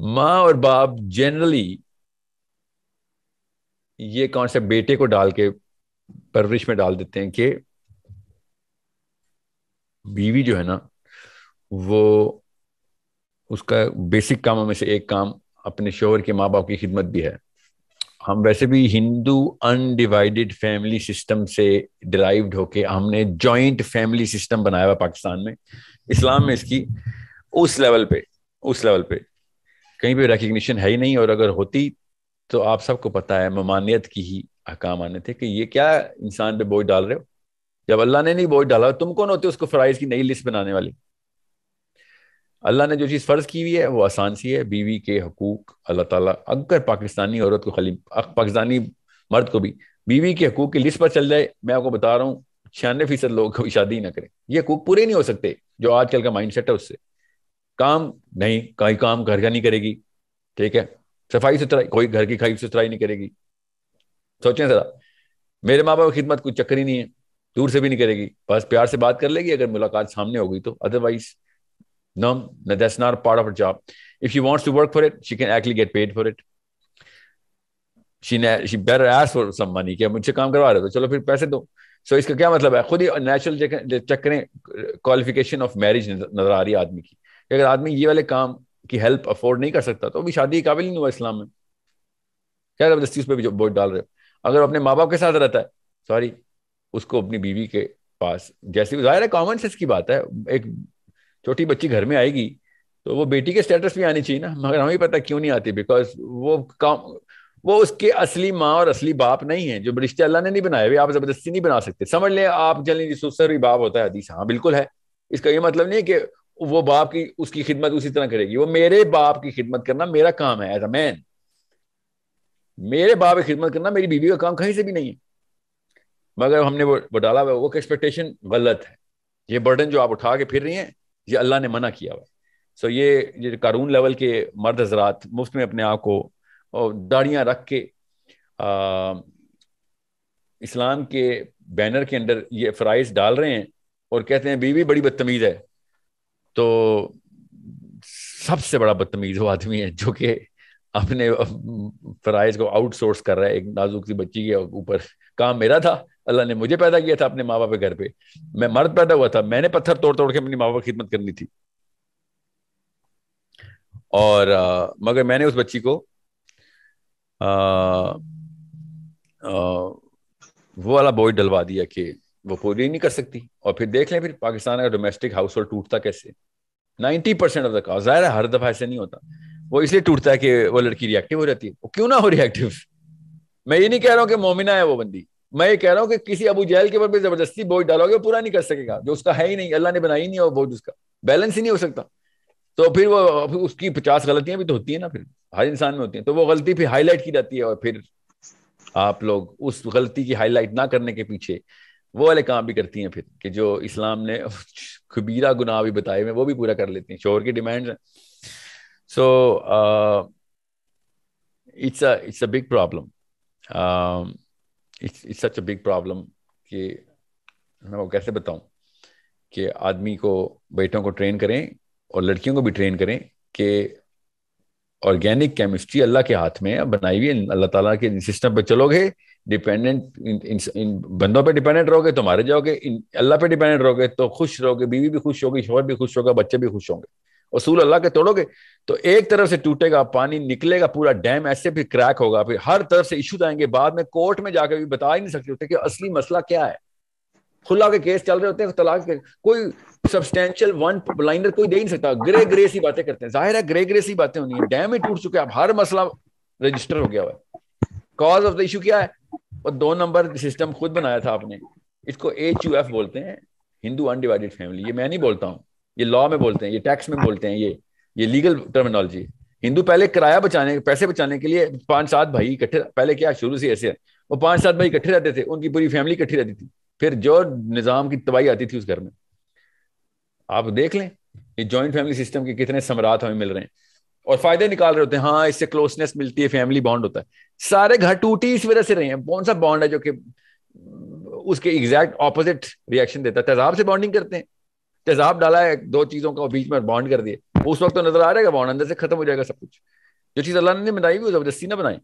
ماں اور باپ جنرلی یہ کانسیپٹ بیٹے کو ڈال کے پرورش میں ڈال دیتے ہیں کہ بیوی جو ہے نا وہ اس کا بیسک کاموں میں سے ایک کام اپنے شوہر کے ماں باپ کی خدمت بھی ہے. ہم ویسے بھی ہندو انڈیوائڈیڈ فیملی سسٹم سے ڈرائیوڈ ہو کے ہم نے جوائنٹ فیملی سسٹم بنایا ہوا پاکستان میں. اسلام میں اس کی اس لیول پہ کہیں پہ ریکگنیشن ہے ہی نہیں, اور اگر ہوتی تو آپ سب کو پتا ہے ممانعت کی ہی احکام آنے تھے کہ یہ کیا انسان پہ بوجھ ڈال رہے ہو, جب اللہ نے نہیں بوجھ ڈالا تم کون ہوتے اس کو فرائض کی نئی لسٹ بنانے والی. اللہ نے جو چیز فرض کی ہوئی ہے وہ آسان سی ہے. بیوی کے حقوق اللہ تعالیٰ اگر پاکستانی عورت کو خالی پاکستانی مرد کو بھی بیوی کے حقوق کی لسٹ پر چل جائے, میں آپ کو بتا رہا ہوں 96% لوگ کبھی شادی نہ کریں. یہ حقوق پورے نہیں ہو سکتے جو آج کل کا مائنڈ سیٹ ہے اس سے. کام نہیں, کوئی کام گھر کا نہیں کرے گی, ٹھیک ہے, صفائی ستھرائی کوئی گھر کی صفائی ستھرائی نہیں کرے گی. سوچیں ذرا, میرے ماں باپ کی خدمت کوئی چکر ہی نہیں ہے, دور سے بھی نہیں کرے گی, بس پیار سے بات کر لے گی اگر ملاقات سامنے ہو گئی تو, otherwise no, that's not part of her job. If she wants to work for it, she can actually get paid for it. She better ask for some money. کہ مجھ سے کام کروا رہے تو چلو پھر پیسے دو. سو اس کا کیا مطلب ہے, خود ہی نیچرل چیک کریں کوالیفیکیشن آف میرج نظر آ رہی ہے آدمی کی, کہ اگر آدمی یہ والے کام کی ہیلپ افورڈ نہیں کر سکتا تو بھی شادی کے قابل نہیں ہوا اسلام میں. کیا زبردستی اس پہ بھی بوجھ ڈال رہے ہو. اگر اپنے ماں باپ کے ساتھ رہتا ہے, سوری, اس کو اپنی بیوی کے پاس, جیسے ظاہر ہے کامن سینس کی بات ہے, ایک چھوٹی بچی گھر میں آئے گی تو وہ بیٹی کے سٹیٹس بھی آنی چاہیے نا, مگر ہمیں پتہ کیوں نہیں آتی, بیکاز وہ اس کے اصلی ماں اور اصلی باپ نہیں ہے. جو رشتے اللہ نے نہیں بنائے ہوئے آپ زبردستی نہیں بنا سکتے. سمجھ لیں آپ چلیں سسر بھی باپ ہوتا ہے حدیث, ہاں بالکل ہے. اس کا یہ مطلب نہیں ہے کہ وہ باپ کی اس کی خدمت اسی طرح کرے گی. وہ میرے باپ کی خدمت کرنا میرا کام ہے ایز اے مین, میرے باپ کی خدمت کرنا میری بیوی کا کام کہیں سے بھی نہیں ہے. مگر ہم نے وہ ڈالا ہوا, وہ ایکسپیکٹیشن غلط ہے. یہ برڈن جو آپ اٹھا کے پھر رہی ہیں یہ اللہ نے منع کیا ہوا. سو یہ قارون لیول کے مرد حضرات مفت میں اپنے آپ کو داڑیاں رکھ کے اسلام کے بینر کے اندر یہ فرائض ڈال رہے ہیں اور کہتے ہیں بیوی بڑی بدتمیز ہے. تو سب سے بڑا بدتمیز وہ آدمی ہے جو کہ اپنے فرائض کو آؤٹ سورس کر رہا ہے ایک نازک سی بچی کے اوپر. کام میرا تھا, اللہ نے مجھے پیدا کیا تھا اپنے ماں باپ کے گھر پہ, میں مرد پیدا ہوا تھا, میں نے پتھر توڑ توڑ کے اپنی ماں باپ کی خدمت کرنی تھی. اور مگر میں نے اس بچی کو وہ والا بوجھ ڈلوا دیا کہ وہ پوری نہیں کر سکتی. اور پھر دیکھ لیں پھر پاکستان کا ڈومیسٹک ہاؤس ہولڈ ٹوٹتا کیسے. 90% آف دا کاز, ظاہر ہے ہر دفعہ ایسے نہیں ہوتا, وہ اس لیے ٹوٹتا ہے کہ وہ لڑکی ری ایکٹیو ہو جاتی ہے. وہ کیوں نہ ہو ری ایکٹیو, میں یہ نہیں کہہ رہا ہوں کہ مومنہ ہے وہ بندی, میں یہ کہہ رہا ہوں کہ کسی ابو جہل کے اوپر بھی زبردستی بوجھ ڈالو گے وہ پورا نہیں کر سکے گا, جو اس کا ہے ہی نہیں, اللہ نے بنائی نہیں ہے وہ بوجھ, اس کا بیلنس ہی نہیں ہو سکتا. تو پھر وہ اس کی 50 غلطیاں بھی تو ہوتی ہیں نا, پھر ہر انسان میں ہوتی ہیں, تو وہ غلطی پھر ہائی لائٹ کی جاتی ہے, اور پھر آپ لوگ اس غلطی کی ہائی لائٹ نہ کرنے کے پیچھے وہ والے کام بھی کرتی ہیں پھر, کہ جو اسلام نے کبیرہ گناہ بھی بتائے ہوئے وہ بھی پورا کر لیتی ہیں, شوہر کی ڈیمانڈز ہیں. سو it's a big problem. It's such a big problem کہ میں وہ کیسے بتاؤں کہ آدمی کو, بیٹوں کو ٹرین کریں اور لڑکیوں کو بھی ٹرین کریں کہ آرگینک کیمسٹری اللہ کے ہاتھ میں ہے, بنائی ہوئی اللہ تعالیٰ کے سسٹم پہ چلو گے, ڈیپینڈنٹ بندوں پہ ڈیپینڈنٹ رہو گے تو مارے جاؤ گے, اللہ پہ ڈیپینڈنٹ رہو گے تو خوش رہو گے, بیوی بھی خوش ہوگی, شوہر بھی خوش ہوگا, بچے بھی خوش ہوں گے. اصول اللہ کے توڑو گے تو ایک طرف سے ٹوٹے گا, پانی نکلے گا, پورا ڈیم ایسے بھی کریک ہوگا, پھر ہر طرف سے ایشوز آئیں گے, بعد میں کورٹ میں جا کے بھی بتا ہی نہیں سکتے ہوتے کہ اصلی مسئلہ کیا ہے. خلا کے کیس چل رہے ہوتے ہیں, طلاق کے کوئی سبسٹینشیل ون لائنر کوئی دے نہیں سکتا, گرے سی باتیں کرتے ہیں. ظاہر ہے گرے سی باتیں ہونی ہیں, ڈیم ہی ٹوٹ چکے, اب ہر مسئلہ رجسٹر ہو گیا ہوا ہے. کاز آف دا ایشو کیا ہے, اور 2 نمبر سسٹم خود بنایا تھا آپ نے, اس کو HUF بولتے ہیں, ہندو انڈیوائڈیڈ فیملی. یہ میں نہیں بولتا ہوں, یہ لاء میں بولتے ہیں, یہ ٹیکس میں بولتے ہیں, یہ لیگل ٹرمینالوجی. ہندو پہلے کرایہ بچانے, پیسے بچانے کے لیے 5-7 بھائی اکٹھے, پہلے کیا شروع سے ایسے ہے, وہ 5-7 بھائی اکٹھے رہتے تھے, ان کی پوری فیملی اکٹھی رہتی تھی, پھر جو نظام کی تباہی آتی تھی اس گھر میں. آپ دیکھ لیں یہ جوائنٹ فیملی سسٹم کے کتنے ثمرات ہمیں مل رہے ہیں, اور فائدے نکال رہے ہوتے ہیں. ہاں اس سے کلوزنس ملتی ہے, فیملی بانڈ ہوتا ہے. سارے گھر ٹوٹی اس وجہ سے رہے ہیں. کون سا بانڈ ہے جو کہ اس کے ایگزیکٹ اپوزٹ ریئیکشن دیتا ہے؟ تیزاب سے بانڈنگ کرتے ہیں, تیزاب ڈالا ہے 2 چیزوں کا بیچ میں بانڈ کر دیے, اس وقت تو نظر آ رہے گا بانڈ, اندر سے ختم ہو جائے گا سب کچھ. جو چیز اللہ نے بنائی ہوئی وہ زبردستی نہ بنائیں.